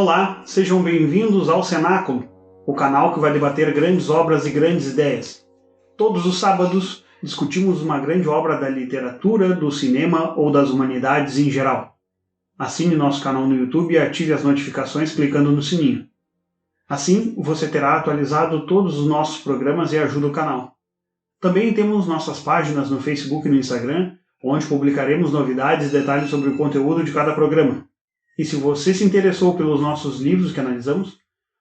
Olá, sejam bem-vindos ao Cenáculo, o canal que vai debater grandes obras e grandes ideias. Todos os sábados discutimos uma grande obra da literatura, do cinema ou das humanidades em geral. Assine nosso canal no YouTube e ative as notificações clicando no sininho. Assim, você terá atualizado todos os nossos programas e ajuda o canal. Também temos nossas páginas no Facebook e no Instagram, onde publicaremos novidades e detalhes sobre o conteúdo de cada programa. E se você se interessou pelos nossos livros que analisamos,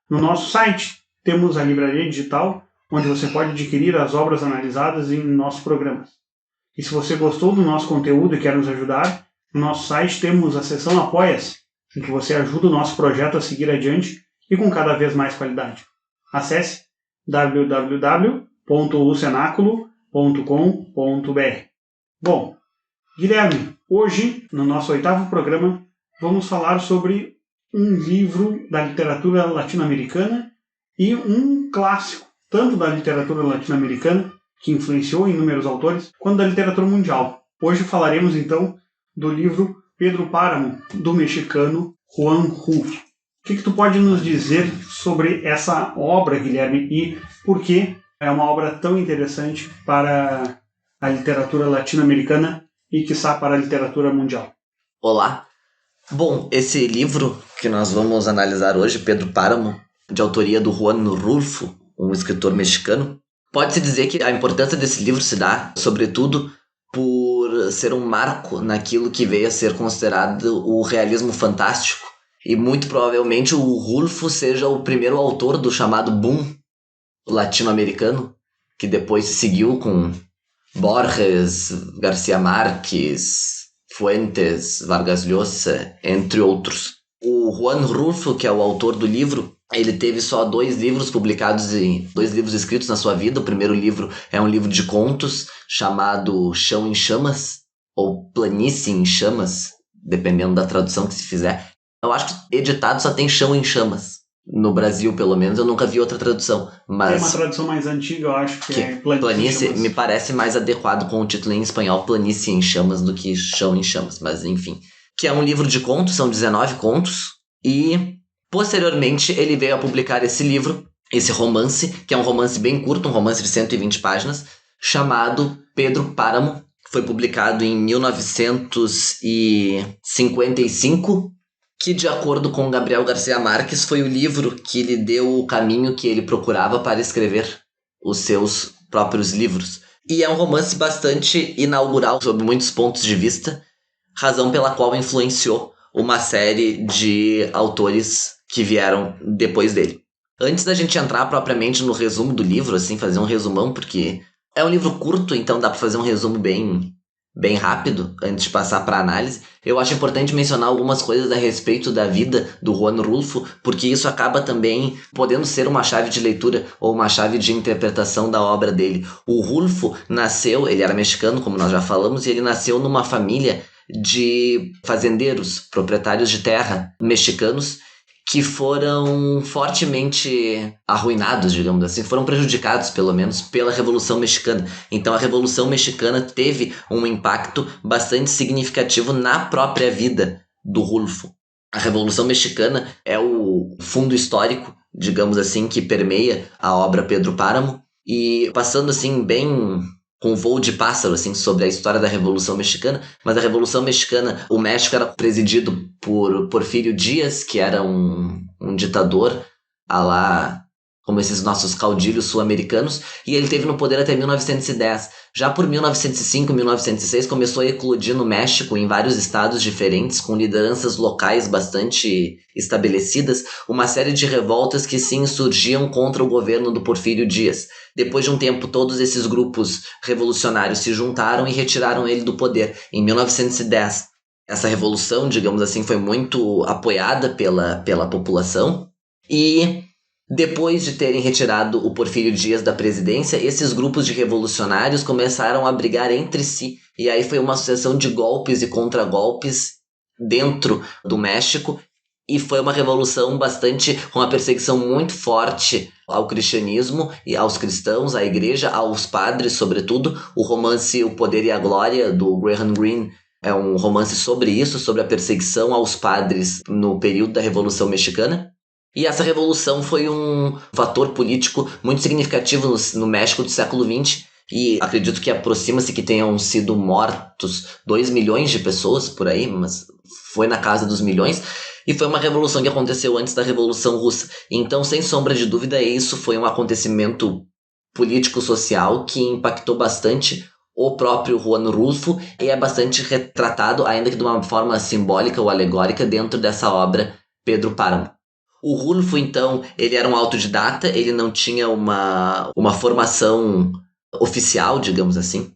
no nosso site temos a livraria digital, onde você pode adquirir as obras analisadas em nossos programas. E se você gostou do nosso conteúdo e quer nos ajudar, no nosso site temos a seção Apoia-se, em que você ajuda o nosso projeto a seguir adiante e com cada vez mais qualidade. Acesse www.ocenaculo.com.br. Bom, Guilherme, hoje, no nosso 8º programa, vamos falar sobre um livro da literatura latino-americana e um clássico, tanto da literatura latino-americana, que influenciou inúmeros autores, quanto da literatura mundial. Hoje falaremos, então, do livro Pedro Páramo, do mexicano Juan Rulfo. O que tu pode nos dizer sobre essa obra, Guilherme, e por que é uma obra tão interessante para a literatura latino-americana e, quiçá, para a literatura mundial? Olá! Bom, esse livro que nós vamos analisar hoje, Pedro Páramo, de autoria do Juan Rulfo, um escritor mexicano, pode-se dizer que a importância desse livro se dá, sobretudo, por ser um marco naquilo que veio a ser considerado o realismo fantástico. E muito provavelmente o Rulfo seja o primeiro autor do chamado boom latino-americano, que depois seguiu com Borges, García Márquez, Fuentes, Vargas Llosa, entre outros. O Juan Rulfo, que é o autor do livro, ele teve só 2 livros publicados, 2 livros escritos na sua vida. O primeiro livro é um livro de contos chamado Chão em Chamas, ou Planície em Chamas, dependendo da tradução que se fizer. Eu acho que editado só tem Chão em Chamas. No Brasil, pelo menos, eu nunca vi outra tradução. Mas tem uma tradução mais antiga, eu acho que é Planície me parece mais adequado com o título em espanhol, Planície em Chamas, do que Chão em Chamas, mas enfim. Que é um livro de contos, são 19 contos, e posteriormente ele veio a publicar esse livro, esse romance, que é um romance bem curto, um romance de 120 páginas, chamado Pedro Páramo, que foi publicado em 1955, que, de acordo com Gabriel García Márquez, foi o livro que lhe deu o caminho que ele procurava para escrever os seus próprios livros. E é um romance bastante inaugural sob muitos pontos de vista, razão pela qual influenciou uma série de autores que vieram depois dele. Antes da gente entrar propriamente no resumo do livro, assim, fazer um resumão, porque é um livro curto, então dá para fazer um resumo bem rápido, antes de passar para a análise, eu acho importante mencionar algumas coisas a respeito da vida do Juan Rulfo, porque isso acaba também podendo ser uma chave de leitura ou uma chave de interpretação da obra dele. O Rulfo nasceu, ele era mexicano, como nós já falamos, e ele nasceu numa família de fazendeiros, proprietários de terra mexicanos, que foram fortemente arruinados, digamos assim, foram prejudicados, pelo menos, pela Revolução Mexicana. Então a Revolução Mexicana teve um impacto bastante significativo na própria vida do Rulfo. A Revolução Mexicana é o fundo histórico, digamos assim, que permeia a obra Pedro Páramo, e passando assim bem com voo de pássaro, assim, sobre a história da Revolução Mexicana. Mas a Revolução Mexicana, o México era presidido por Porfírio Díaz, que era um ditador, à lá como esses nossos caudilhos sul-americanos, e ele esteve no poder até 1910. Já por 1905, 1906, começou a eclodir no México, em vários estados diferentes, com lideranças locais bastante estabelecidas, uma série de revoltas que se insurgiam contra o governo do Porfírio Díaz. Depois de um tempo, todos esses grupos revolucionários se juntaram e retiraram ele do poder. Em 1910, essa revolução, digamos assim, foi muito apoiada pela população, e depois de terem retirado o Porfírio Díaz da presidência, esses grupos de revolucionários começaram a brigar entre si. E aí foi uma sucessão de golpes e contragolpes dentro do México. E foi uma revolução com uma perseguição muito forte ao cristianismo e aos cristãos, à igreja, aos padres, sobretudo. O romance O Poder e a Glória, do Graham Greene, É um romance sobre isso, sobre a perseguição aos padres no período da Revolução Mexicana. E essa revolução foi um fator político muito significativo no México do século XX. E acredito que aproxima-se que tenham sido mortos 2 milhões de pessoas por aí, mas foi na casa dos milhões. E foi uma revolução que aconteceu antes da Revolução Russa. Então, sem sombra de dúvida, isso foi um acontecimento político-social que impactou bastante o próprio Juan Rulfo e é bastante retratado, ainda que de uma forma simbólica ou alegórica, dentro dessa obra Pedro Páramo. O Rulfo, então, ele era um autodidata, ele não tinha uma formação oficial, digamos assim.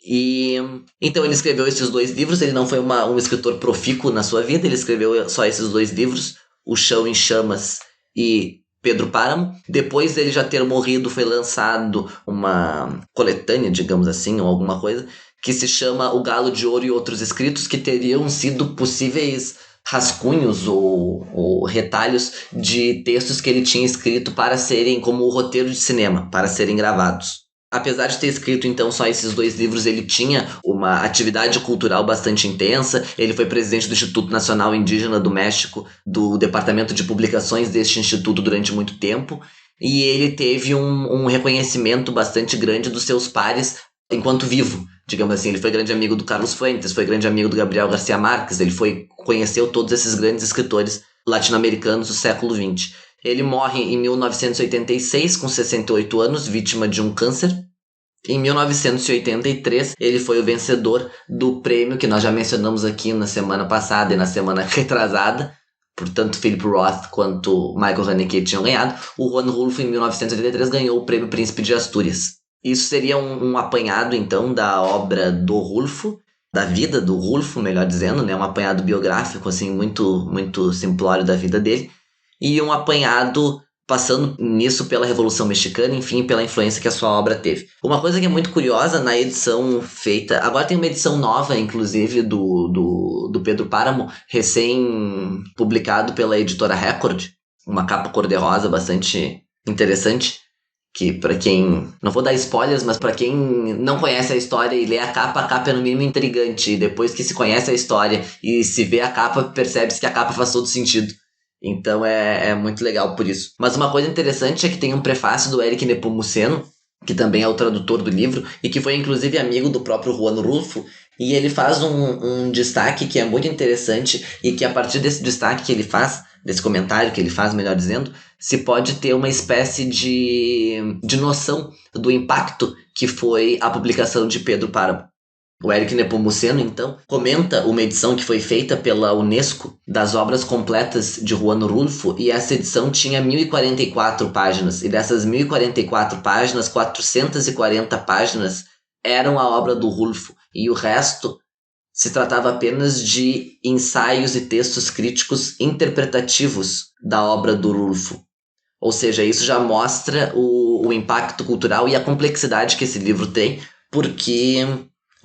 E então ele escreveu esses 2 livros, ele não foi um escritor profícuo na sua vida, ele escreveu só esses 2 livros, O Chão em Chamas e Pedro Páramo. Depois dele já ter morrido, foi lançado uma coletânea, digamos assim, ou alguma coisa, que se chama O Galo de Ouro e Outros Escritos, que teriam sido possíveis rascunhos ou retalhos de textos que ele tinha escrito para serem como o roteiro de cinema, para serem gravados. Apesar de ter escrito, então, só esses 2 livros, ele tinha uma atividade cultural bastante intensa. Ele foi presidente do Instituto Nacional Indígena do México, do Departamento de Publicações deste instituto durante muito tempo. E ele teve um reconhecimento bastante grande dos seus pares enquanto vivo, digamos assim. Ele foi grande amigo do Carlos Fuentes, foi grande amigo do Gabriel García Márquez, ele conheceu todos esses grandes escritores latino-americanos do século XX. Ele morre em 1986, com 68 anos, vítima de um câncer. Em 1983, ele foi o vencedor do prêmio que nós já mencionamos aqui na semana passada e na semana retrasada. Portanto, Philip Roth quanto Michael Haneke tinham ganhado. O Juan Rulfo, em 1983, ganhou o prêmio Príncipe de Astúrias. Isso seria um apanhado, então, da obra do Rulfo, da vida do Rulfo, melhor dizendo, né? Um apanhado biográfico, assim, muito, muito simplório da vida dele. E um apanhado passando nisso pela Revolução Mexicana, enfim, pela influência que a sua obra teve. Uma coisa que é muito curiosa na edição feita... Agora tem uma edição nova, inclusive, do Pedro Páramo, recém-publicado pela editora Record. Uma capa cor-de-rosa bastante interessante, que para quem... Não vou dar spoilers, mas para quem não conhece a história e lê a capa é no mínimo intrigante. E depois que se conhece a história e se vê a capa, percebe-se que a capa faz todo sentido. Então é muito legal por isso. Mas uma coisa interessante é que tem um prefácio do Éric Nepomuceno, que também é o tradutor do livro, e que foi inclusive amigo do próprio Juan Rulfo, e ele faz um destaque que é muito interessante, e que a partir desse destaque que ele faz, desse comentário que ele faz, melhor dizendo, se pode ter uma espécie de noção do impacto que foi a publicação de Pedro Páramo. O Éric Nepomuceno, então, comenta uma edição que foi feita pela Unesco das obras completas de Juan Rulfo, e essa edição tinha 1044 páginas, e dessas 1044 páginas, 440 páginas eram a obra do Rulfo, e o resto se tratava apenas de ensaios e textos críticos interpretativos da obra do Rulfo. Ou seja, isso já mostra o impacto cultural e a complexidade que esse livro tem, porque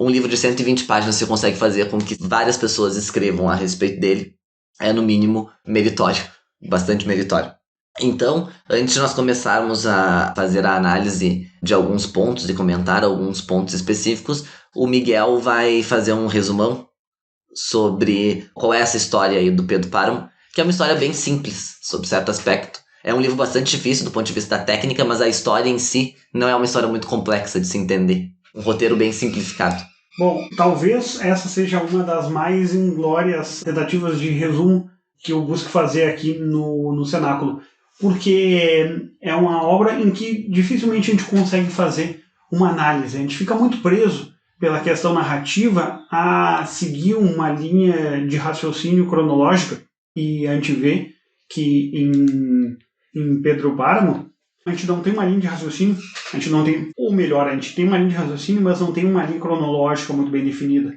um livro de 120 páginas você consegue fazer com que várias pessoas escrevam a respeito dele. É, no mínimo, meritório. Bastante meritório. Então, antes de nós começarmos a fazer a análise de alguns pontos e comentar alguns pontos específicos, o Miguel vai fazer um resumão sobre qual é essa história aí do Pedro Páramo, que é uma história bem simples, sob certo aspecto. É um livro bastante difícil do ponto de vista da técnica, mas a história em si não é uma história muito complexa de se entender. Um roteiro bem simplificado. Bom, talvez essa seja uma das mais inglórias tentativas de resumo que eu busco fazer aqui no Cenáculo, porque é uma obra em que dificilmente a gente consegue fazer uma análise. A gente fica muito preso pela questão narrativa a seguir uma linha de raciocínio cronológica, e a gente vê que em Pedro Páramo a gente não tem uma linha de raciocínio, a gente não tem, ou melhor, a gente tem uma linha de raciocínio, mas não tem uma linha cronológica muito bem definida,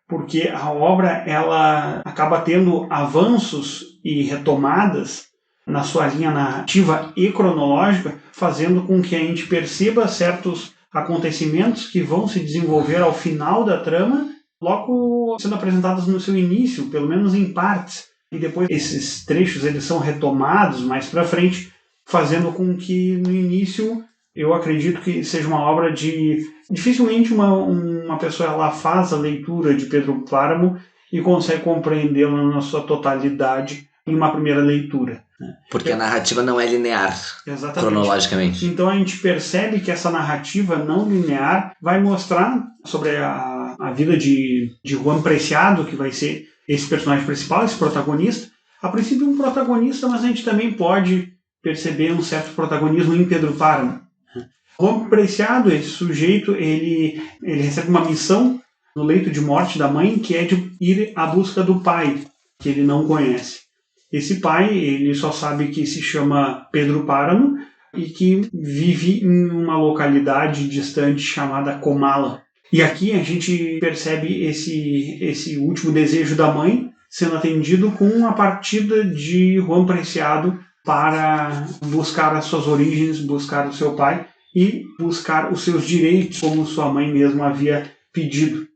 porque a obra ela acaba tendo avanços e retomadas na sua linha narrativa e cronológica, fazendo com que a gente perceba certos acontecimentos que vão se desenvolver ao final da trama, logo sendo apresentados no seu início, pelo menos em partes, e depois esses trechos eles são retomados mais para frente, fazendo com que no início eu acredito que seja uma obra de dificilmente uma pessoa ela faz a leitura de Pedro Páramo e consegue compreendê-la na sua totalidade em uma primeira leitura. Porque a narrativa não é linear, Exatamente. Cronologicamente. Então a gente percebe que essa narrativa não linear vai mostrar sobre a vida de Juan Preciado, que vai ser esse personagem principal, esse protagonista. A princípio um protagonista, mas a gente também pode perceber um certo protagonismo em Pedro Páramo. Juan Preciado, esse sujeito, ele recebe uma missão no leito de morte da mãe, que é de ir à busca do pai, que ele não conhece. Esse pai, ele só sabe que se chama Pedro Páramo e que vive em uma localidade distante chamada Comala. E aqui a gente percebe esse último desejo da mãe sendo atendido com a partida de Juan Preciado para buscar as suas origens, buscar o seu pai e buscar os seus direitos, como sua mãe mesma havia pedido.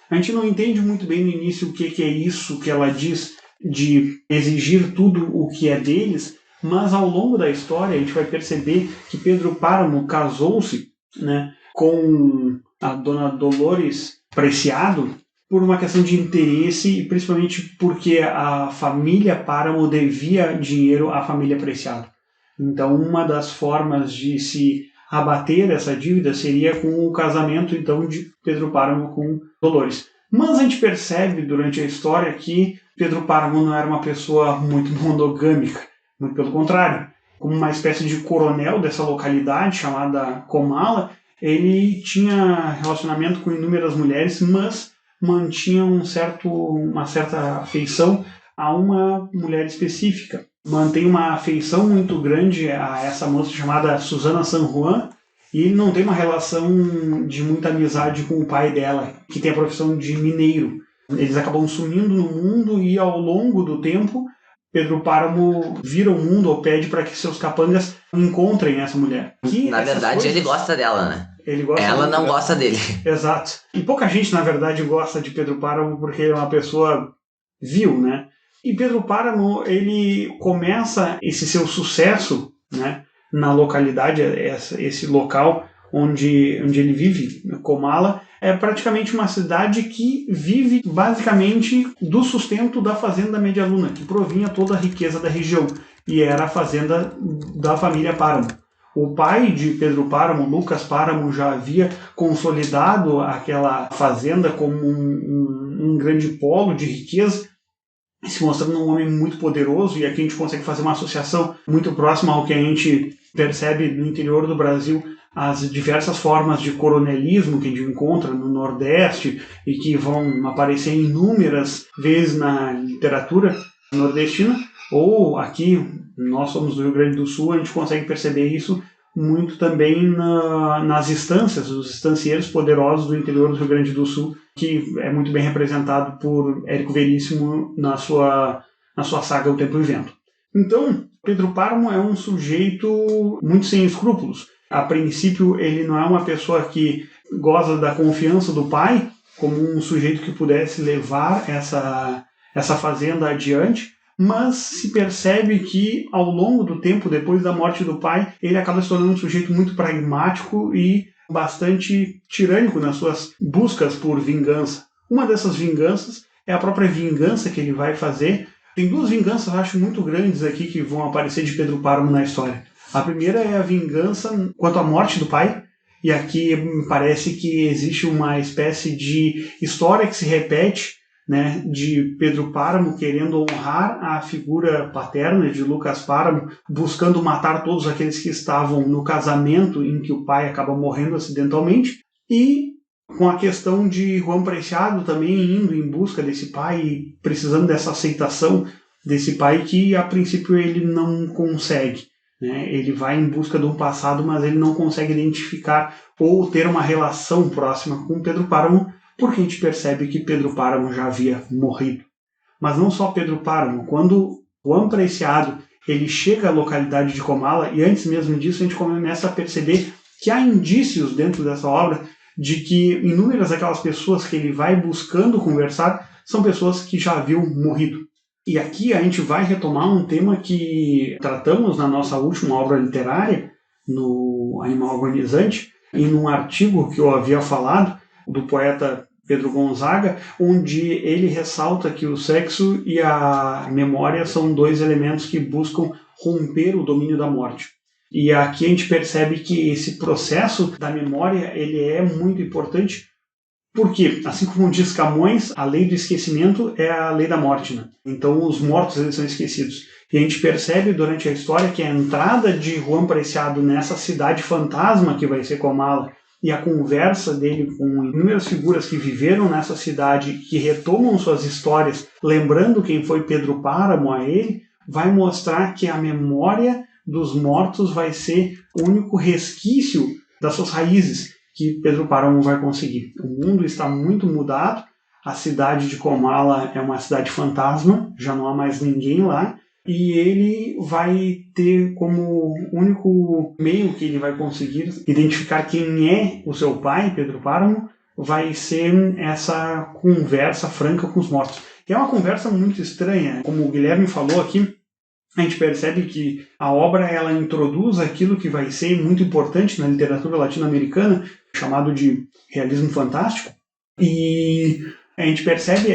A gente não entende muito bem no início o que é isso que ela diz de exigir tudo o que é deles, mas ao longo da história a gente vai perceber que Pedro Páramo casou-se, né, com a dona Dolores Preciado por uma questão de interesse e principalmente porque a família Páramo devia dinheiro à família Preciado. Então uma das formas de se abater essa dívida seria com o casamento então de Pedro Páramo com Dolores. Mas a gente percebe durante a história que Pedro Páramo não era uma pessoa muito monogâmica, muito pelo contrário. Como uma espécie de coronel dessa localidade chamada Comala, ele tinha relacionamento com inúmeras mulheres, mas mantinha uma certa afeição a uma mulher específica. Mantém uma afeição muito grande a essa moça chamada Susana San Juan, e ele não tem uma relação de muita amizade com o pai dela, que tem a profissão de mineiro. Eles acabam sumindo no mundo e ao longo do tempo, Pedro Páramo vira o mundo ou pede para que seus capangas encontrem essa mulher. Na verdade, ele gosta dela, né? Ela não gosta dele. Exato. E pouca gente, na verdade, gosta de Pedro Páramo porque ele é uma pessoa vil, né? E Pedro Páramo, ele começa esse seu sucesso, né, na localidade, esse local onde ele vive, Comala, é praticamente uma cidade que vive basicamente do sustento da fazenda Média Luna, que provinha toda a riqueza da região, e era a fazenda da família Páramo. O pai de Pedro Páramo, Lucas Páramo, já havia consolidado aquela fazenda como um grande polo de riqueza, se mostrando um homem muito poderoso, e aqui a gente consegue fazer uma associação muito próxima ao que a gente percebe no interior do Brasil, as diversas formas de coronelismo que a gente encontra no Nordeste e que vão aparecer inúmeras vezes na literatura nordestina, ou aqui, nós somos do Rio Grande do Sul, a gente consegue perceber isso muito também nas instâncias, os estancieiros poderosos do interior do Rio Grande do Sul, que é muito bem representado por Érico Veríssimo na sua saga O Tempo e o Vento. Então, Pedro Páramo é um sujeito muito sem escrúpulos. A princípio, ele não é uma pessoa que goza da confiança do pai, como um sujeito que pudesse levar essa fazenda adiante, mas se percebe que, ao longo do tempo, depois da morte do pai, ele acaba se tornando um sujeito muito pragmático e bastante tirânico nas suas buscas por vingança. Uma dessas vinganças é a própria vingança que ele vai fazer. Tem duas vinganças, eu acho, muito grandes aqui que vão aparecer de Pedro Páramo na história. A primeira é a vingança quanto à morte do pai, e aqui me parece que existe uma espécie de história que se repete, né, de Pedro Páramo querendo honrar a figura paterna de Lucas Páramo, buscando matar todos aqueles que estavam no casamento em que o pai acaba morrendo acidentalmente, e com a questão de Juan Preciado também indo em busca desse pai e precisando dessa aceitação desse pai que a princípio ele não consegue, né? Ele vai em busca de um passado, mas ele não consegue identificar ou ter uma relação próxima com Pedro Páramo, porque a gente percebe que Pedro Páramo já havia morrido. Mas não só Pedro Páramo, quando Juan Preciado ele chega à localidade de Comala, e antes mesmo disso a gente começa a perceber que há indícios dentro dessa obra de que inúmeras aquelas pessoas que ele vai buscando conversar são pessoas que já haviam morrido. E aqui a gente vai retomar um tema que tratamos na nossa última obra literária, no Animal Agonizante, e num artigo que eu havia falado, do poeta Pedro Gonzaga, onde ele ressalta que o sexo e a memória são dois elementos que buscam romper o domínio da morte. E aqui a gente percebe que esse processo da memória ele é muito importante, porque, assim como diz Camões, a lei do esquecimento é a lei da morte, né? Então os mortos eles são esquecidos. E a gente percebe durante a história que a entrada de Juan Preciado nessa cidade fantasma que vai ser Comala, e a conversa dele com inúmeras figuras que viveram nessa cidade, que retomam suas histórias, lembrando quem foi Pedro Páramo a ele, vai mostrar que a memória dos mortos vai ser o único resquício das suas raízes que Pedro Páramo vai conseguir. O mundo está muito mudado, a cidade de Comala é uma cidade fantasma, já não há mais ninguém lá, e ele vai ter como único meio que ele vai conseguir identificar quem é o seu pai, Pedro Páramo, vai ser essa conversa franca com os mortos. E é uma conversa muito estranha, como o Guilherme falou aqui, a gente percebe que a obra ela introduz aquilo que vai ser muito importante na literatura latino-americana, chamado de realismo fantástico, e a gente percebe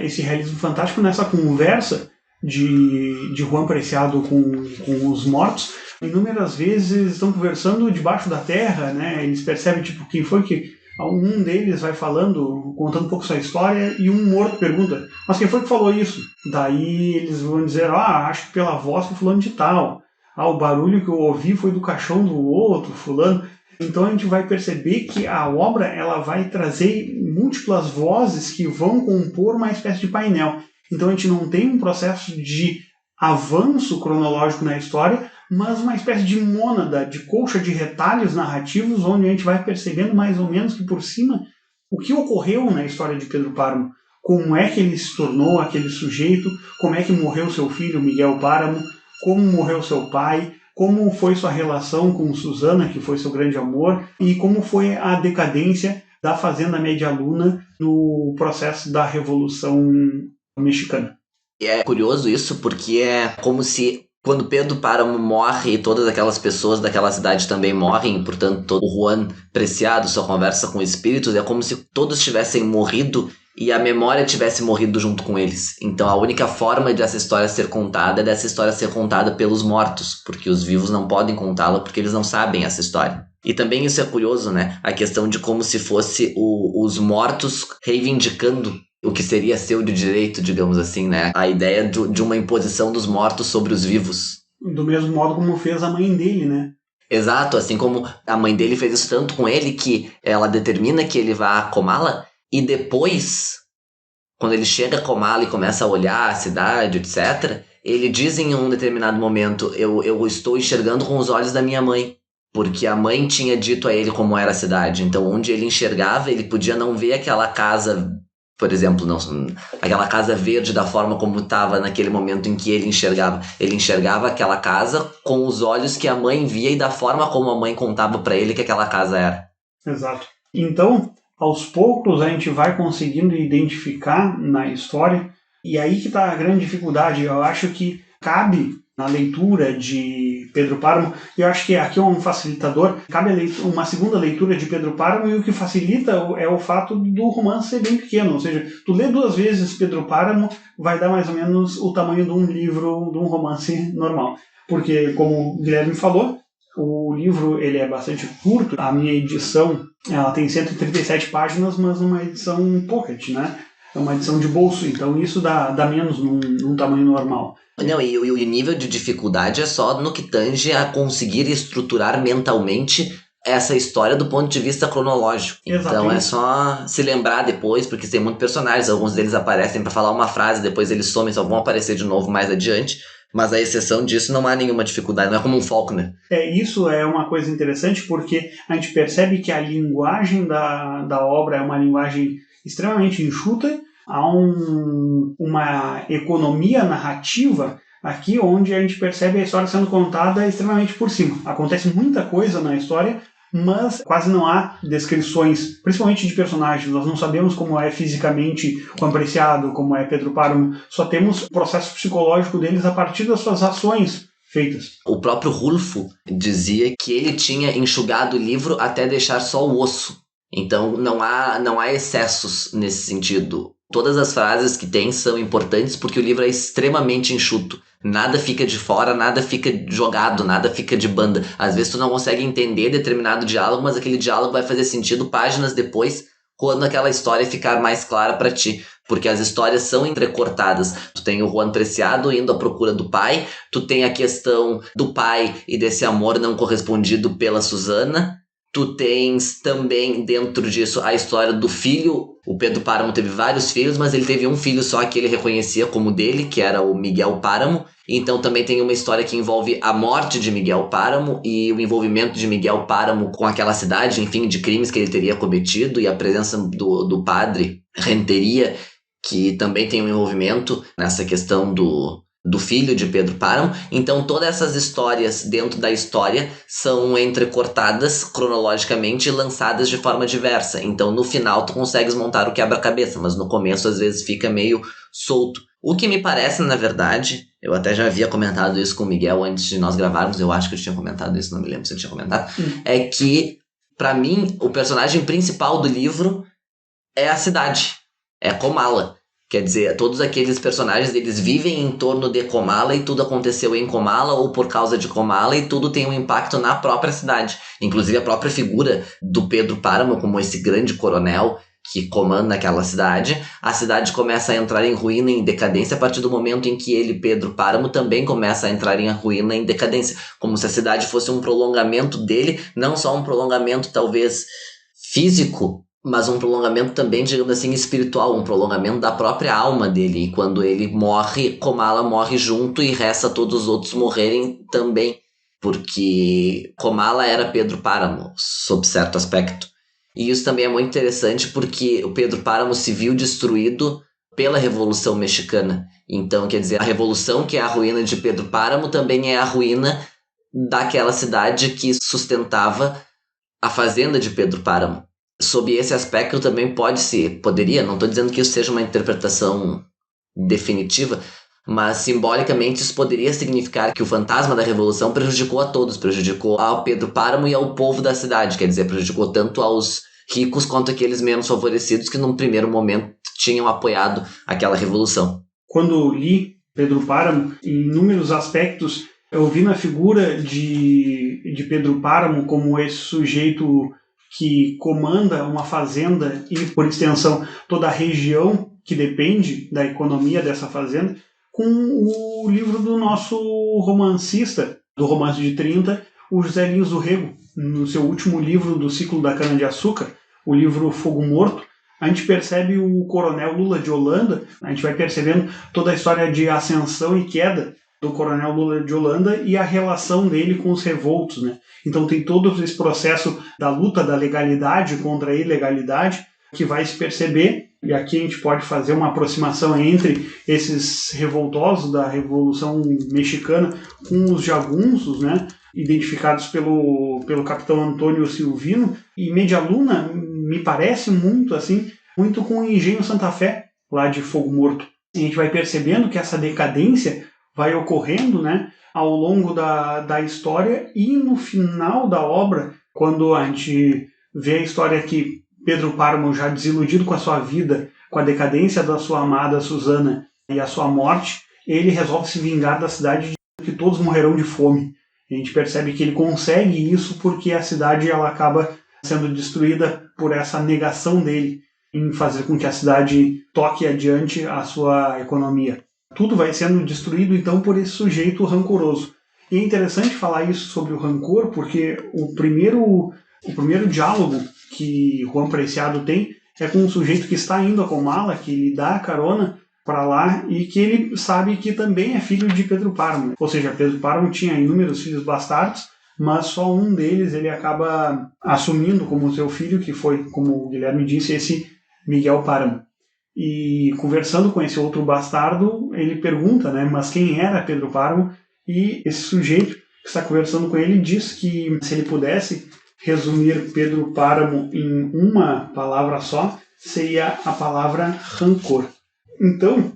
esse realismo fantástico nessa conversa de Juan Preciado com os mortos. Inúmeras vezes eles estão conversando debaixo da terra, né? Eles percebem quem foi que um deles vai falando, contando um pouco sua história, e um morto pergunta, mas quem foi que falou isso? Daí eles vão dizer, acho que pela voz foi fulano de tal. O barulho que eu ouvi foi do caixão do outro, fulano. Então a gente vai perceber que a obra ela vai trazer múltiplas vozes que vão compor uma espécie de painel. Então a gente não tem um processo de avanço cronológico na história, mas uma espécie de mônada, de colcha de retalhos narrativos, onde a gente vai percebendo mais ou menos que por cima o que ocorreu na história de Pedro Páramo, como é que ele se tornou aquele sujeito, como é que morreu seu filho Miguel Páramo, como morreu seu pai, como foi sua relação com Susana, que foi seu grande amor, e como foi a decadência da Fazenda Média Luna no processo da Revolução Mexicana. E é curioso isso, porque é como se quando Pedro Páramo morre e todas aquelas pessoas daquela cidade também morrem, portanto todo Juan Preciado só conversa com espíritos, é como se todos tivessem morrido e a memória tivesse morrido junto com eles. Então a única forma de essa história ser contada é dessa história ser contada pelos mortos, porque os vivos não podem contá-la porque eles não sabem essa história. E também isso é curioso, né? A questão de como se fosse os mortos reivindicando o que seria seu de direito, digamos assim, né? A ideia de uma imposição dos mortos sobre os vivos. Do mesmo modo como fez a mãe dele, né? Exato, assim como a mãe dele fez isso tanto com ele que ela determina que ele vá a Comala e depois, quando ele chega a Comala e começa a olhar a cidade, etc., ele diz em um determinado momento, eu estou enxergando com os olhos da minha mãe, porque a mãe tinha dito a ele como era a cidade. Então, onde ele enxergava, ele podia não ver aquela casa, por exemplo, não, aquela casa verde da forma como estava naquele momento em que ele enxergava. Ele enxergava aquela casa com os olhos que a mãe via e da forma como a mãe contava para ele que aquela casa era. Exato. Então, aos poucos, a gente vai conseguindo identificar na história, e aí que está a grande dificuldade. Eu acho que cabe na leitura de Pedro Páramo, e eu acho que aqui é um facilitador, cabe uma segunda leitura de Pedro Páramo, e o que facilita é o fato do romance ser bem pequeno, ou seja, tu lê 2 vezes Pedro Páramo, vai dar mais ou menos o tamanho de um livro, de um romance normal. Porque, como o Guilherme falou, o livro ele é bastante curto, a minha edição ela tem 137 páginas, mas uma edição pocket, né? É uma edição de bolso, então isso dá menos num tamanho normal. Não, e o nível de dificuldade é só no que tange a conseguir estruturar mentalmente essa história do ponto de vista cronológico. Exatamente. Então é só se lembrar depois, porque tem muitos personagens, alguns deles aparecem para falar uma frase, depois eles somem, só vão aparecer de novo mais adiante, mas a exceção disso não há nenhuma dificuldade, não é como um Faulkner. Isso é uma coisa interessante, porque a gente percebe que a linguagem da obra é uma linguagem extremamente enxuta, há uma economia narrativa aqui onde a gente percebe a história sendo contada extremamente por cima. Acontece muita coisa na história, mas quase não há descrições, principalmente de personagens. Nós não sabemos como é fisicamente Juan Preciado, como é Pedro Páramo, só temos o processo psicológico deles a partir das suas ações feitas. O próprio Rulfo dizia que ele tinha enxugado o livro até deixar só o osso. Então não há excessos nesse sentido. Todas as frases que tem são importantes porque o livro é extremamente enxuto. Nada fica de fora, nada fica jogado, nada fica de banda. Às vezes tu não consegue entender determinado diálogo, mas aquele diálogo vai fazer sentido páginas depois, quando aquela história ficar mais clara para ti. Porque as histórias são entrecortadas. Tu tem o Juan Preciado indo à procura do pai, tu tem a questão do pai e desse amor não correspondido pela Susana. Tu tens também dentro disso a história do filho. O Pedro Páramo teve vários filhos, mas ele teve um filho só que ele reconhecia como dele, que era o Miguel Páramo. Então também tem uma história que envolve a morte de Miguel Páramo e o envolvimento de Miguel Páramo com aquela cidade, enfim, de crimes que ele teria cometido, e a presença do padre Renteria, que também tem um envolvimento nessa questão do filho de Pedro Páramo. Então todas essas histórias dentro da história são entrecortadas cronologicamente e lançadas de forma diversa. Então no final tu consegues montar o quebra-cabeça, mas no começo às vezes fica meio solto. O que me parece, na verdade, eu até já havia comentado isso com o Miguel antes de nós gravarmos, eu acho que eu tinha comentado isso, não me lembro se eu tinha comentado, é que, pra mim, o personagem principal do livro é a cidade, é Comala. Quer dizer, todos aqueles personagens, eles vivem em torno de Comala e tudo aconteceu em Comala ou por causa de Comala e tudo tem um impacto na própria cidade. Inclusive a própria figura do Pedro Páramo como esse grande coronel que comanda aquela cidade. A cidade começa a entrar em ruína, em decadência, a partir do momento em que ele, Pedro Páramo, também começa a entrar em ruína, em decadência. Como se a cidade fosse um prolongamento dele, não só um prolongamento talvez físico, mas um prolongamento também, digamos assim, espiritual, um prolongamento da própria alma dele. E quando ele morre, Comala morre junto e resta todos os outros morrerem também, porque Comala era Pedro Páramo, sob certo aspecto. E isso também é muito interessante porque o Pedro Páramo se viu destruído pela Revolução Mexicana. Então, quer dizer, a revolução que é a ruína de Pedro Páramo também é a ruína daquela cidade que sustentava a fazenda de Pedro Páramo. Sob esse aspecto também poderia, não estou dizendo que isso seja uma interpretação definitiva, mas simbolicamente isso poderia significar que o fantasma da revolução prejudicou a todos, prejudicou ao Pedro Páramo e ao povo da cidade, quer dizer, prejudicou tanto aos ricos quanto aqueles menos favorecidos que num primeiro momento tinham apoiado aquela revolução. Quando li Pedro Páramo, em inúmeros aspectos, eu vi na figura de Pedro Páramo como esse sujeito que comanda uma fazenda e, por extensão, toda a região que depende da economia dessa fazenda, com o livro do nosso romancista, do Romance de 30, o José Lins do Rego, no seu último livro do ciclo da cana-de-açúcar, o livro Fogo Morto. A gente percebe o coronel Lula de Holanda, a gente vai percebendo toda a história de ascensão e queda do coronel Lula de Holanda e a relação dele com os revoltos, né? Então tem todo esse processo da luta da legalidade contra a ilegalidade que vai se perceber, e aqui a gente pode fazer uma aproximação entre esses revoltosos da Revolução Mexicana com os jagunços, né? Identificados pelo capitão Antônio Silvino, e Medialuna me parece muito com o Engenho Santa Fé, lá de Fogo Morto. E a gente vai percebendo que essa decadência vai ocorrendo, né, ao longo da história, e no final da obra, quando a gente vê a história que Pedro Páramo, já desiludido com a sua vida, com a decadência da sua amada Susana e a sua morte, ele resolve se vingar da cidade, de que todos morrerão de fome. A gente percebe que ele consegue isso porque a cidade ela acaba sendo destruída por essa negação dele em fazer com que a cidade toque adiante a sua economia. Tudo vai sendo destruído, então, por esse sujeito rancoroso. E é interessante falar isso sobre o rancor, porque o primeiro diálogo que Juan Preciado tem é com um sujeito que está indo a Comala, que lhe dá a carona para lá e que ele sabe que também é filho de Pedro Páramo. Ou seja, Pedro Páramo tinha inúmeros filhos bastardos, mas só um deles ele acaba assumindo como seu filho, que foi, como o Guilherme disse, esse Miguel Páramo. E conversando com esse outro bastardo, ele pergunta, né, mas quem era Pedro Páramo? E esse sujeito que está conversando com ele diz que se ele pudesse resumir Pedro Páramo em uma palavra só, seria a palavra rancor. Então,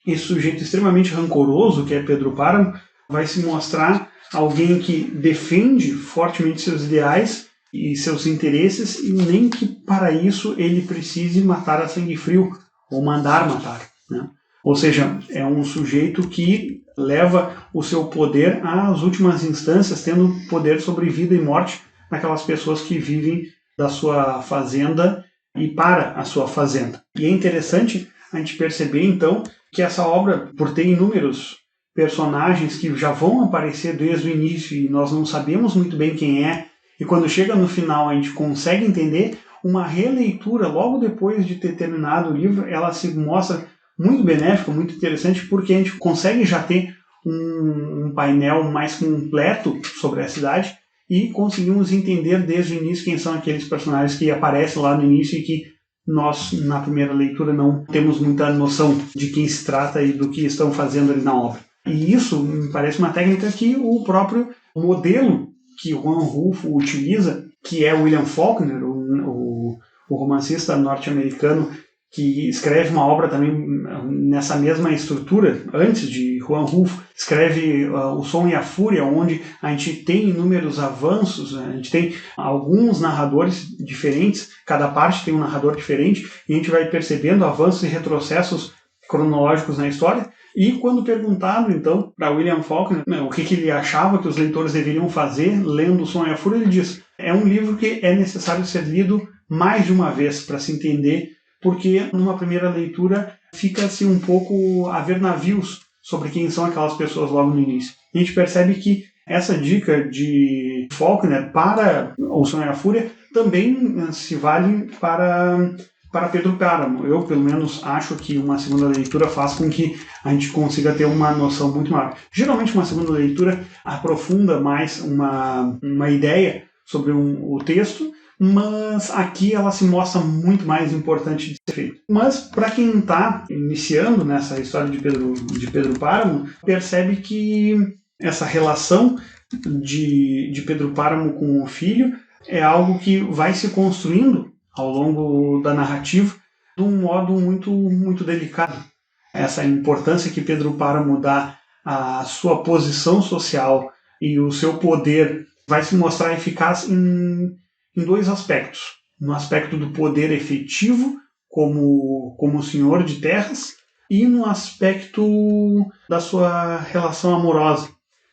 esse sujeito extremamente rancoroso, que é Pedro Páramo, vai se mostrar alguém que defende fortemente seus ideais e seus interesses, e nem que para isso ele precise matar a sangue frio ou mandar matar, né? Ou seja, é um sujeito que leva o seu poder às últimas instâncias, tendo poder sobre vida e morte naquelas pessoas que vivem da sua fazenda e para a sua fazenda. E é interessante a gente perceber, então, que essa obra, por ter inúmeros personagens que já vão aparecer desde o início e nós não sabemos muito bem quem é, e quando chega no final a gente consegue entender, uma releitura logo depois de ter terminado o livro, ela se mostra muito benéfica, muito interessante, porque a gente consegue já ter um painel mais completo sobre a cidade e conseguimos entender desde o início quem são aqueles personagens que aparecem lá no início e que nós, na primeira leitura, não temos muita noção de quem se trata e do que estão fazendo ali na obra. E isso me parece uma técnica que o próprio modelo que Juan Rulfo utiliza, que é William Faulkner, o romancista norte-americano, que escreve uma obra também nessa mesma estrutura, antes de Juan Rulfo, escreve O Som e a Fúria, onde a gente tem inúmeros avanços, a gente tem alguns narradores diferentes, cada parte tem um narrador diferente, e a gente vai percebendo avanços e retrocessos cronológicos na história. E quando perguntado, então, para William Faulkner, o que ele achava que os leitores deveriam fazer lendo O Som e a Fúria, ele diz: é um livro que é necessário ser lido mais de uma vez para se entender, porque numa primeira leitura fica-se um pouco a ver navios sobre quem são aquelas pessoas logo no início. A gente percebe que essa dica de Faulkner para O Som e a Fúria também se vale para Pedro Páramo. Eu, pelo menos, acho que uma segunda leitura faz com que a gente consiga ter uma noção muito maior. Geralmente, uma segunda leitura aprofunda mais uma ideia sobre o texto, mas aqui ela se mostra muito mais importante de ser feita. Mas, para quem está iniciando nessa história de Pedro Páramo, percebe que essa relação de Pedro Páramo com o filho é algo que vai se construindo ao longo da narrativa de um modo muito, muito delicado. Essa importância que Pedro Páramo dá à sua posição social e o seu poder vai se mostrar eficaz em dois aspectos. No aspecto do poder efetivo como senhor de terras e no aspecto da sua relação amorosa.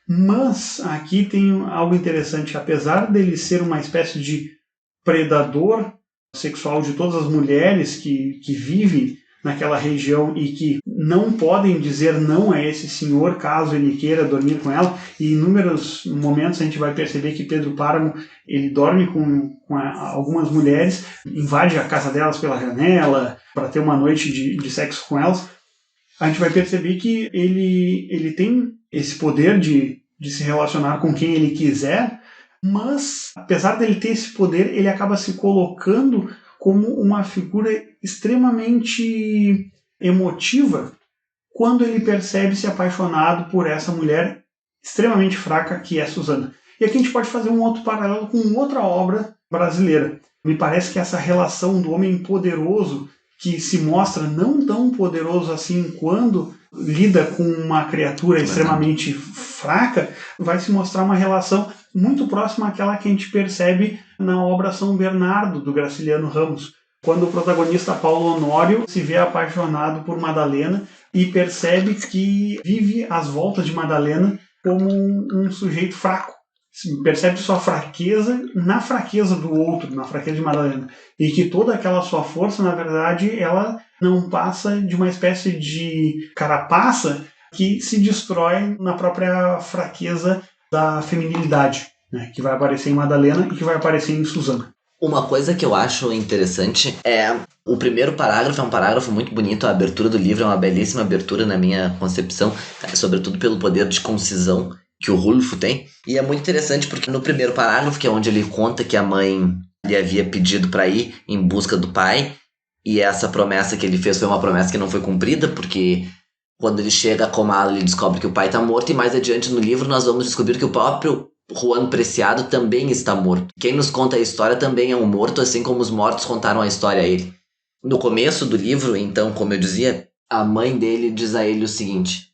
Mas aqui tem algo interessante. Apesar dele ser uma espécie de predador sexual de todas as mulheres que vivem naquela região e que não podem dizer não a esse senhor caso ele queira dormir com ela, e em inúmeros momentos a gente vai perceber que Pedro Páramo ele dorme com algumas mulheres, invade a casa delas pela janela para ter uma noite de sexo com elas. A gente vai perceber que ele tem esse poder de se relacionar com quem ele quiser, mas apesar dele ter esse poder, ele acaba se colocando como uma figura extremamente emotiva quando ele percebe-se apaixonado por essa mulher extremamente fraca que é Susana. E aqui a gente pode fazer um outro paralelo com outra obra brasileira. Me parece que essa relação do homem poderoso, que se mostra não tão poderoso assim quando lida com uma criatura extremamente fraca, vai se mostrar uma relação muito próxima àquela que a gente percebe na obra São Bernardo, do Graciliano Ramos, quando o protagonista Paulo Honório se vê apaixonado por Madalena e percebe que vive às voltas de Madalena como um sujeito fraco. Percebe sua fraqueza na fraqueza do outro, na fraqueza de Madalena. E que toda aquela sua força, na verdade, ela não passa de uma espécie de carapaça que se destrói na própria fraqueza da feminilidade, né, que vai aparecer em Madalena e que vai aparecer em Susana. Uma coisa que eu acho interessante é o primeiro parágrafo, é um parágrafo muito bonito, a abertura do livro é uma belíssima abertura na minha concepção, sobretudo pelo poder de concisão que o Rulfo tem. E é muito interessante porque no primeiro parágrafo, que é onde ele conta que a mãe lhe havia pedido para ir em busca do pai, e essa promessa que ele fez foi uma promessa que não foi cumprida, porque quando ele chega a Comala, ele descobre que o pai está morto, e mais adiante no livro nós vamos descobrir que o próprio Juan Preciado também está morto. Quem nos conta a história também é um morto, assim como os mortos contaram a história a ele. No começo do livro, então, como eu dizia, a mãe dele diz a ele o seguinte,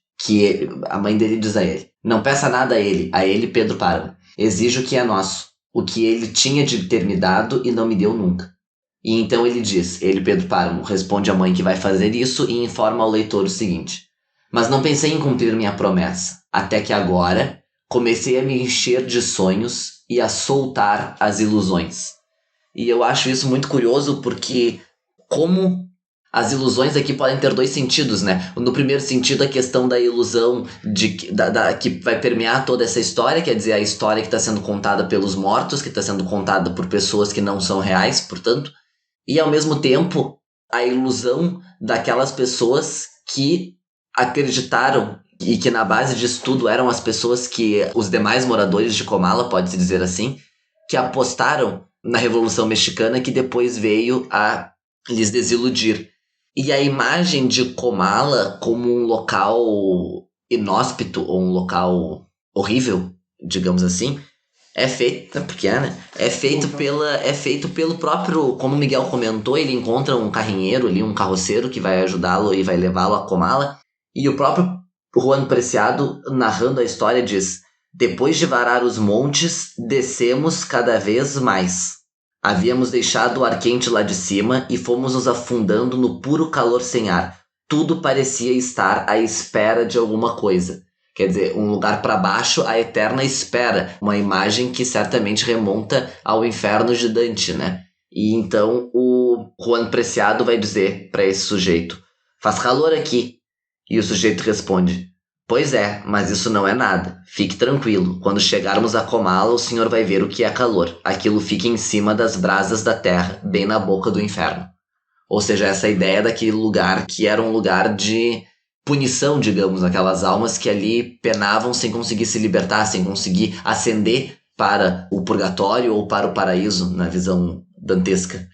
a mãe dele diz a ele: Não peça nada a ele, Pedro Páramo. Exige o que é nosso, o que ele tinha de ter me dado e não me deu nunca. E então ele diz, ele, Pedro Páramo, responde à mãe que vai fazer isso e informa ao leitor o seguinte: mas não pensei em cumprir minha promessa, até que agora comecei a me encher de sonhos e a soltar as ilusões. E eu acho isso muito curioso porque como as ilusões aqui podem ter dois sentidos, né? No primeiro sentido, a questão da ilusão que vai permear toda essa história, quer dizer, a história que está sendo contada pelos mortos, que está sendo contada por pessoas que não são reais, portanto. E, ao mesmo tempo, a ilusão daquelas pessoas que acreditaram e que na base disso tudo eram as pessoas que, os demais moradores de Comala, pode-se dizer assim, que apostaram na Revolução Mexicana, que depois veio a lhes desiludir. E a imagem de Comala como um local inóspito ou um local horrível, digamos assim, é feito, porque né? É feito pelo próprio, como o Miguel comentou, ele encontra um carrinheiro ali, um carroceiro que vai ajudá-lo e vai levá-lo a Comala. E o próprio Juan Preciado, narrando a história, diz: depois de varar os montes, descemos cada vez mais. Havíamos deixado o ar quente lá de cima e fomos nos afundando no puro calor sem ar. Tudo parecia estar à espera de alguma coisa. Quer dizer, um lugar para baixo, a eterna espera. Uma imagem que certamente remonta ao inferno de Dante, né? E então o Juan Preciado vai dizer para esse sujeito: faz calor aqui. E o sujeito responde: pois é, mas isso não é nada. Fique tranquilo. Quando chegarmos a Comala, o senhor vai ver o que é calor. Aquilo fica em cima das brasas da terra, bem na boca do inferno. Ou seja, essa ideia daquele lugar que era um lugar de punição, digamos, aquelas almas que ali penavam sem conseguir se libertar, sem conseguir ascender para o purgatório ou para o paraíso, na visão dantesca.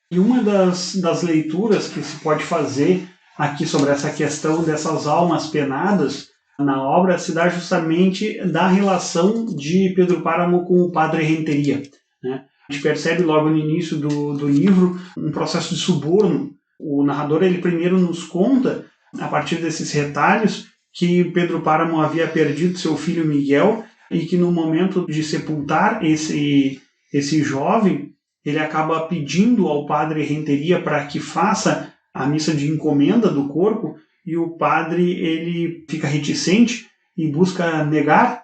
E uma das leituras que se pode fazer aqui sobre essa questão dessas almas penadas na obra se dá justamente da relação de Pedro Páramo com o padre Renteria, né? A gente percebe logo no início do livro um processo de suborno. O narrador, ele primeiro nos conta, a partir desses retalhos, que Pedro Páramo havia perdido seu filho Miguel e que no momento de sepultar esse jovem, ele acaba pedindo ao padre Renteria para que faça a missa de encomenda do corpo, e o padre ele fica reticente e busca negar,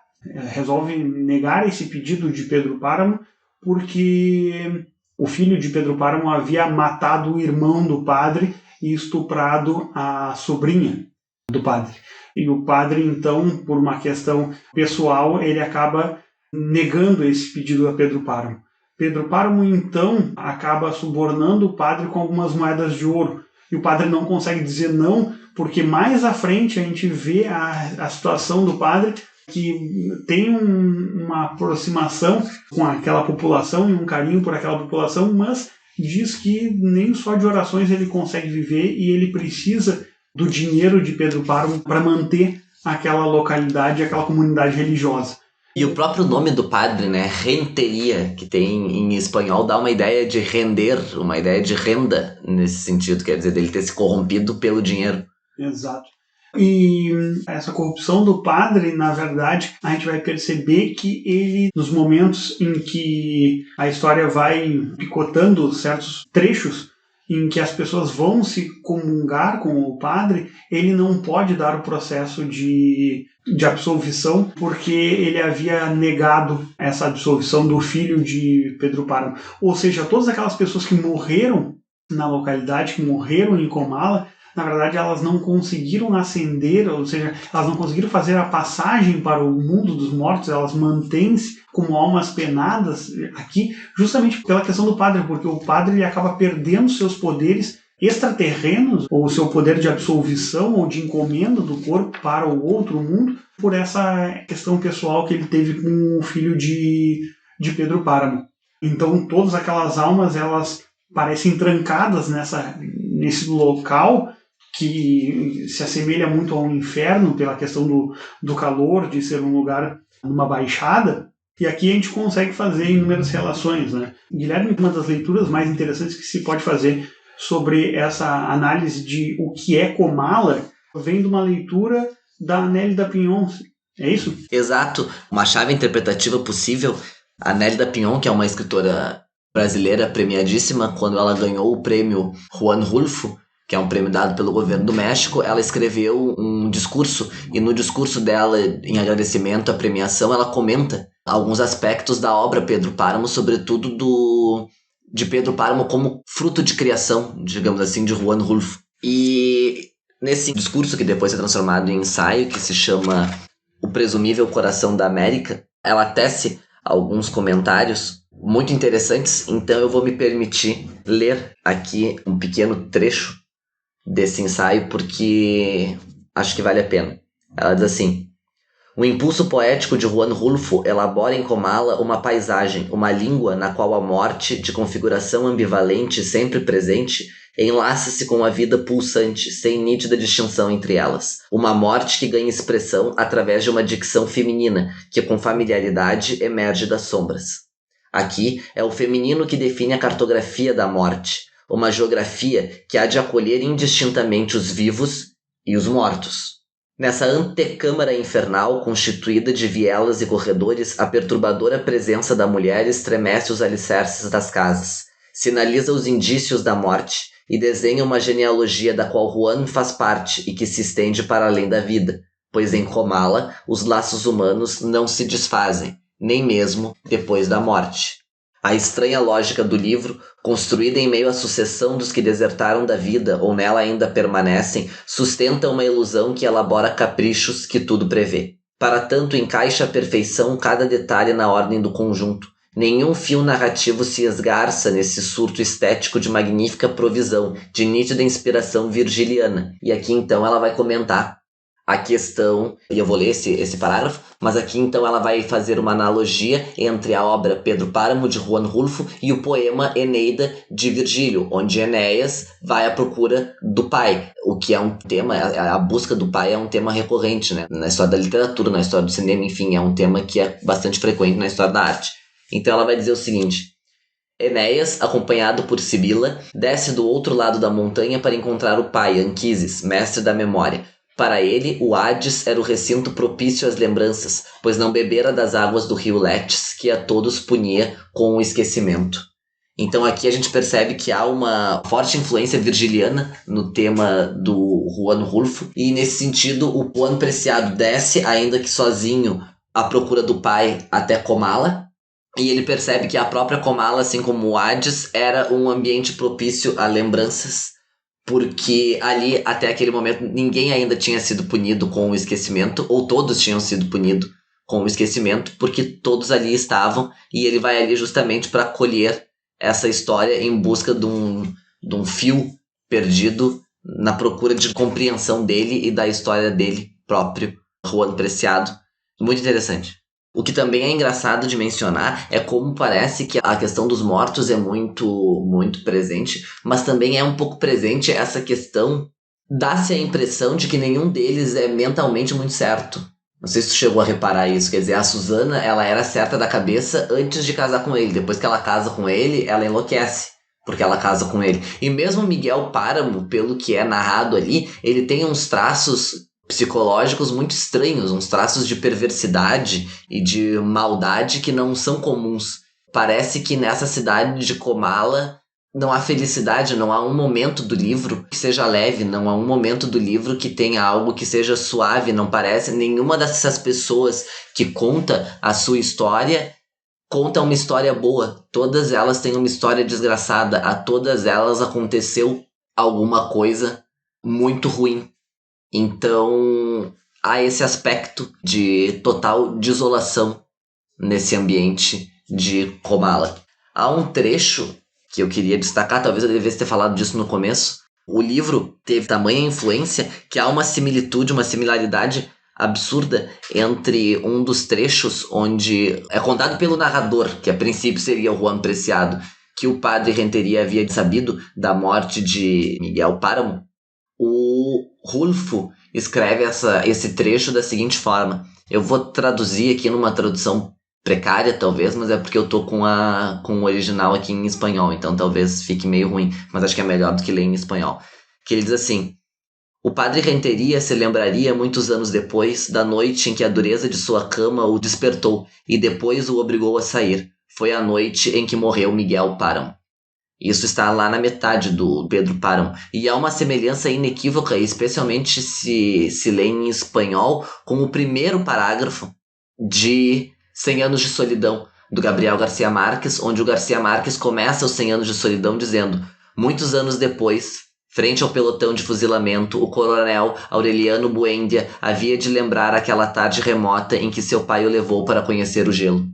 resolve negar esse pedido de Pedro Páramo, porque o filho de Pedro Páramo havia matado o irmão do padre e estuprado a sobrinha do padre. E o padre, então, por uma questão pessoal, ele acaba negando esse pedido a Pedro Páramo. Pedro Páramo, então, acaba subornando o padre com algumas moedas de ouro. E o padre não consegue dizer não, porque mais à frente a gente vê a situação do padre, que tem uma aproximação com aquela população e um carinho por aquela população, mas diz que nem só de orações ele consegue viver e ele precisa do dinheiro de Pedro Páramo para manter aquela localidade, aquela comunidade religiosa. E o próprio nome do padre, né, Renteria, que tem em espanhol, dá uma ideia de render, uma ideia de renda nesse sentido, quer dizer, dele ter se corrompido pelo dinheiro. Exato. E essa corrupção do padre, na verdade, a gente vai perceber que ele, nos momentos em que a história vai picotando certos trechos, em que as pessoas vão se comungar com o padre, ele não pode dar o processo de absolvição, porque ele havia negado essa absolvição do filho de Pedro Páramo. Ou seja, todas aquelas pessoas que morreram na localidade, que morreram em Comala, na verdade elas não conseguiram ascender, ou seja, elas não conseguiram fazer a passagem para o mundo dos mortos, elas mantêm-se como almas penadas aqui, justamente pela questão do padre, porque o padre ele acaba perdendo seus poderes extraterrenos, ou seu poder de absolvição ou de encomenda do corpo para o outro mundo, por essa questão pessoal que ele teve com o filho de Pedro Páramo. Então todas aquelas almas, elas parecem trancadas nesse local que se assemelha muito ao inferno pela questão do calor, de ser um lugar numa baixada. E aqui a gente consegue fazer inúmeras relações, né? Guilherme, uma das leituras mais interessantes que se pode fazer sobre essa análise de o que é Comala vem de uma leitura da Nélida Pinhon, É isso? Exato. Uma chave interpretativa possível. A Nélida Pinhon, que é uma escritora brasileira premiadíssima, quando ela ganhou o prêmio Juan Rulfo, que é um prêmio dado pelo governo do México, ela escreveu um discurso, e no discurso dela, em agradecimento à premiação, ela comenta alguns aspectos da obra Pedro Páramo, sobretudo de Pedro Páramo como fruto de criação, digamos assim, de Juan Rulfo. E nesse discurso, que depois é transformado em ensaio, que se chama O Presumível Coração da América, ela tece alguns comentários muito interessantes, então eu vou me permitir ler aqui um pequeno trecho desse ensaio, porque acho que vale a pena. Ela diz assim: o impulso poético de Juan Rulfo elabora em Comala uma paisagem, uma língua na qual a morte, de configuração ambivalente sempre presente, enlaça-se com a vida pulsante, sem nítida distinção entre elas. Uma morte que ganha expressão através de uma dicção feminina, que com familiaridade emerge das sombras. Aqui é o feminino que define a cartografia da morte, uma geografia que há de acolher indistintamente os vivos e os mortos. Nessa antecâmara infernal, constituída de vielas e corredores, a perturbadora presença da mulher estremece os alicerces das casas, sinaliza os indícios da morte e desenha uma genealogia da qual Juan faz parte e que se estende para além da vida, pois em Comala os laços humanos não se desfazem, nem mesmo depois da morte. A estranha lógica do livro, construída em meio à sucessão dos que desertaram da vida ou nela ainda permanecem, sustenta uma ilusão que elabora caprichos que tudo prevê. Para tanto, encaixa à perfeição cada detalhe na ordem do conjunto. Nenhum fio narrativo se esgarça nesse surto estético de magnífica provisão, de nítida inspiração virgiliana. E aqui então ela vai comentar a questão, e eu vou ler esse parágrafo, mas aqui então ela vai fazer uma analogia entre a obra Pedro Páramo, de Juan Rulfo, e o poema Eneida, de Virgílio, onde Enéas vai à procura do pai, o que é um tema, a busca do pai é um tema recorrente, né? Na história da literatura, na história do cinema, enfim, é um tema que é bastante frequente na história da arte. Então ela vai dizer o seguinte: Enéas, acompanhado por Sibila, desce do outro lado da montanha para encontrar o pai, Anquises, mestre da memória. Para ele, o Hades era o recinto propício às lembranças, pois não bebera das águas do rio Letes, que a todos punia com o esquecimento. Então aqui a gente percebe que há uma forte influência virgiliana no tema do Juan Rulfo, e nesse sentido o Juan Preciado desce, ainda que sozinho, à procura do pai até Comala, e ele percebe que a própria Comala, assim como o Hades, era um ambiente propício a lembranças, porque ali, até aquele momento, ninguém ainda tinha sido punido com o esquecimento, ou todos tinham sido punidos com o esquecimento, porque todos ali estavam, e ele vai ali justamente para colher essa história em busca de um fio perdido, na procura de compreensão dele e da história dele próprio, Juan Preciado. Muito interessante. O que também é engraçado de mencionar é como parece que a questão dos mortos é muito, muito presente, mas também é um pouco presente essa questão, dá-se a impressão de que nenhum deles é mentalmente muito certo. Não sei se tu chegou a reparar isso, quer dizer, a Susana, ela era certa da cabeça antes de casar com ele, depois que ela casa com ele, ela enlouquece, porque ela casa com ele. E mesmo Miguel Páramo, pelo que é narrado ali, ele tem uns traços psicológicos muito estranhos, uns traços de perversidade e de maldade que não são comuns. Parece que nessa cidade de Comala não há felicidade, não há um momento do livro que seja leve, não há um momento do livro que tenha algo que seja suave, não parece nenhuma dessas pessoas que conta a sua história conta uma história boa. Todas elas têm uma história desgraçada, a todas elas aconteceu alguma coisa muito ruim. Então, há esse aspecto de total desolação nesse ambiente de Comala. Há um trecho que eu queria destacar, talvez eu devesse ter falado disso no começo. O livro teve tamanha influência que há uma similitude, uma similaridade absurda entre um dos trechos onde é contado pelo narrador, que a princípio seria o Juan Preciado, que o padre Renteria havia sabido da morte de Miguel Páramo. O Rulfo escreve esse trecho da seguinte forma. Eu vou traduzir aqui numa tradução precária, talvez, mas é porque eu tô com o original aqui em espanhol, então talvez fique meio ruim, mas acho que é melhor do que ler em espanhol. Que ele diz assim: O padre Renteria se lembraria muitos anos depois da noite em que a dureza de sua cama o despertou e depois o obrigou a sair. Foi a noite em que morreu Miguel Páramo. Isso está lá na metade do Pedro Páramo. E há uma semelhança inequívoca, especialmente se lê em espanhol, com o primeiro parágrafo de 100 Anos de Solidão, do Gabriel Garcia Marques, onde o Garcia Marques começa os 100 Anos de Solidão dizendo: muitos anos depois, frente ao pelotão de fuzilamento, o coronel Aureliano Buendia havia de lembrar aquela tarde remota em que seu pai o levou para conhecer o gelo.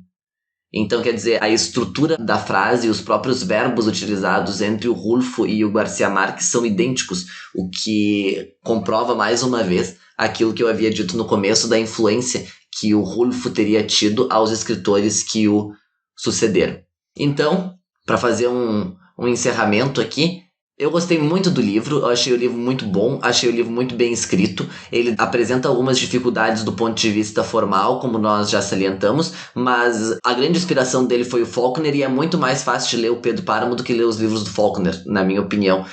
Então, quer dizer, a estrutura da frase e os próprios verbos utilizados entre o Rulfo e o Garcia Marques são idênticos, o que comprova mais uma vez aquilo que eu havia dito no começo da influência que o Rulfo teria tido aos escritores que o sucederam. Então, para fazer um encerramento aqui, eu gostei muito do livro, eu achei o livro muito bom, achei o livro muito bem escrito. Ele apresenta algumas dificuldades do ponto de vista formal, como nós já salientamos, mas a grande inspiração dele foi o Faulkner e é muito mais fácil de ler o Pedro Páramo do que ler os livros do Faulkner, na minha opinião.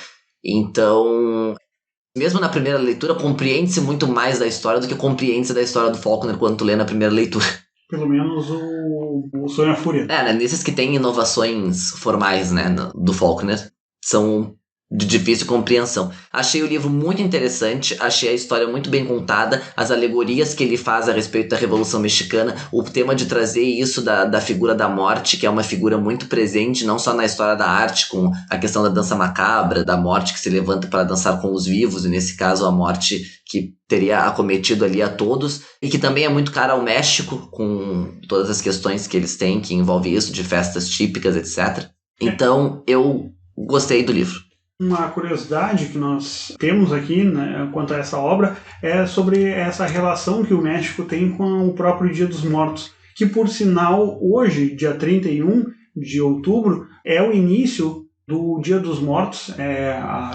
Então, mesmo na primeira leitura, compreende-se muito mais da história do que compreende-se da história do Faulkner quando tu lê na primeira leitura. Pelo menos o Sonho e a Fúria. Né, nesses que tem inovações formais, né, do Faulkner, são de difícil compreensão. Achei o livro muito interessante, achei a história muito bem contada, as alegorias que ele faz a respeito da Revolução Mexicana, o tema de trazer isso da figura da morte, que é uma figura muito presente, não só na história da arte, com a questão da dança macabra, da morte que se levanta para dançar com os vivos, e nesse caso a morte que teria acometido ali a todos, e que também é muito cara ao México, com todas as questões que eles têm, que envolve isso, de festas típicas, etc. Então, eu gostei do livro. Uma curiosidade que nós temos aqui, né, quanto a essa obra é sobre essa relação que o México tem com o próprio Dia dos Mortos, que por sinal hoje, dia 31 de outubro, é o início do Dia dos Mortos.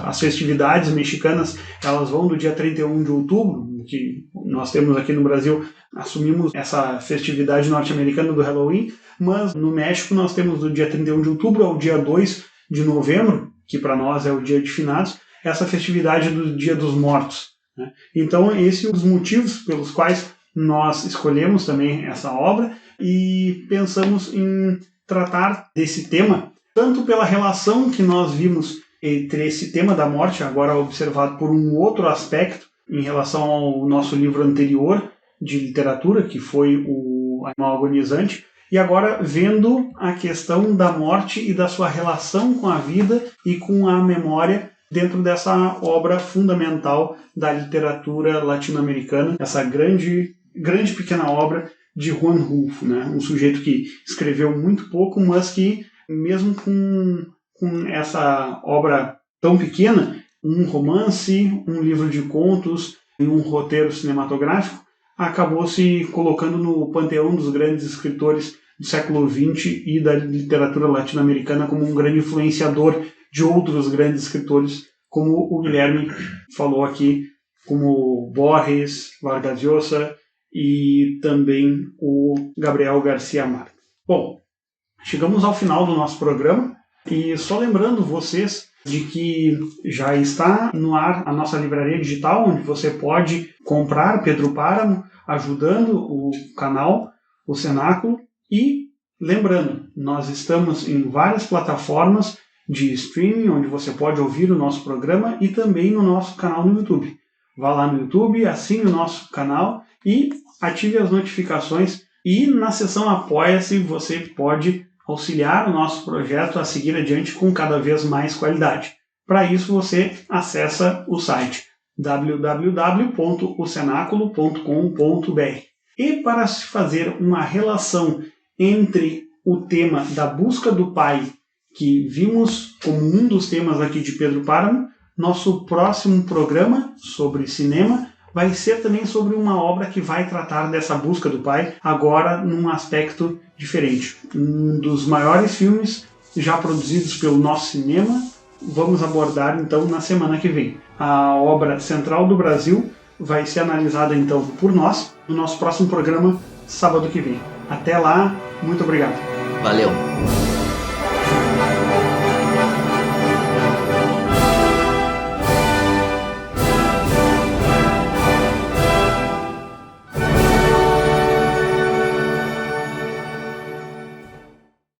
As festividades mexicanas elas vão do dia 31 de outubro, que nós temos aqui no Brasil, assumimos essa festividade norte-americana do Halloween, mas no México nós temos do dia 31 de outubro ao dia 2 de novembro, que para nós é o Dia de Finados, essa festividade do Dia dos Mortos, né? Então, esse é um dos motivos pelos quais nós escolhemos também essa obra e pensamos em tratar desse tema, tanto pela relação que nós vimos entre esse tema da morte, agora observado por um outro aspecto, em relação ao nosso livro anterior de literatura, que foi o Animal Agonizante, e agora vendo a questão da morte e da sua relação com a vida e com a memória dentro dessa obra fundamental da literatura latino-americana, essa grande pequena obra de Juan Rulfo, né? Um sujeito que escreveu muito pouco, mas que mesmo com essa obra tão pequena, um romance, um livro de contos e um roteiro cinematográfico, acabou se colocando no panteão dos grandes escritores do século XX e da literatura latino-americana como um grande influenciador de outros grandes escritores, como o Guilherme falou aqui, como Borges, Vargas Llosa e também o Gabriel Garcia Marques. Bom, chegamos ao final do nosso programa e só lembrando vocês de que já está no ar a nossa livraria digital, onde você pode comprar Pedro Páramo, ajudando o canal, o Cenáculo. E lembrando, nós estamos em várias plataformas de streaming, onde você pode ouvir o nosso programa e também no nosso canal no YouTube. Vá lá no YouTube, assine o nosso canal e ative as notificações. E na seção Apoia-se você pode auxiliar o nosso projeto a seguir adiante com cada vez mais qualidade. Para isso você acessa o site www.ocenaculo.com.br. E para se fazer uma relação entre o tema da busca do pai, que vimos como um dos temas aqui de Pedro Páramo, nosso próximo programa sobre cinema vai ser também sobre uma obra que vai tratar dessa busca do pai, agora num aspecto diferente. Um dos maiores filmes já produzidos pelo nosso cinema, vamos abordar então na semana que vem. A obra Central do Brasil vai ser analisada então por nós no nosso próximo programa, sábado que vem. Até lá, muito obrigado. Valeu!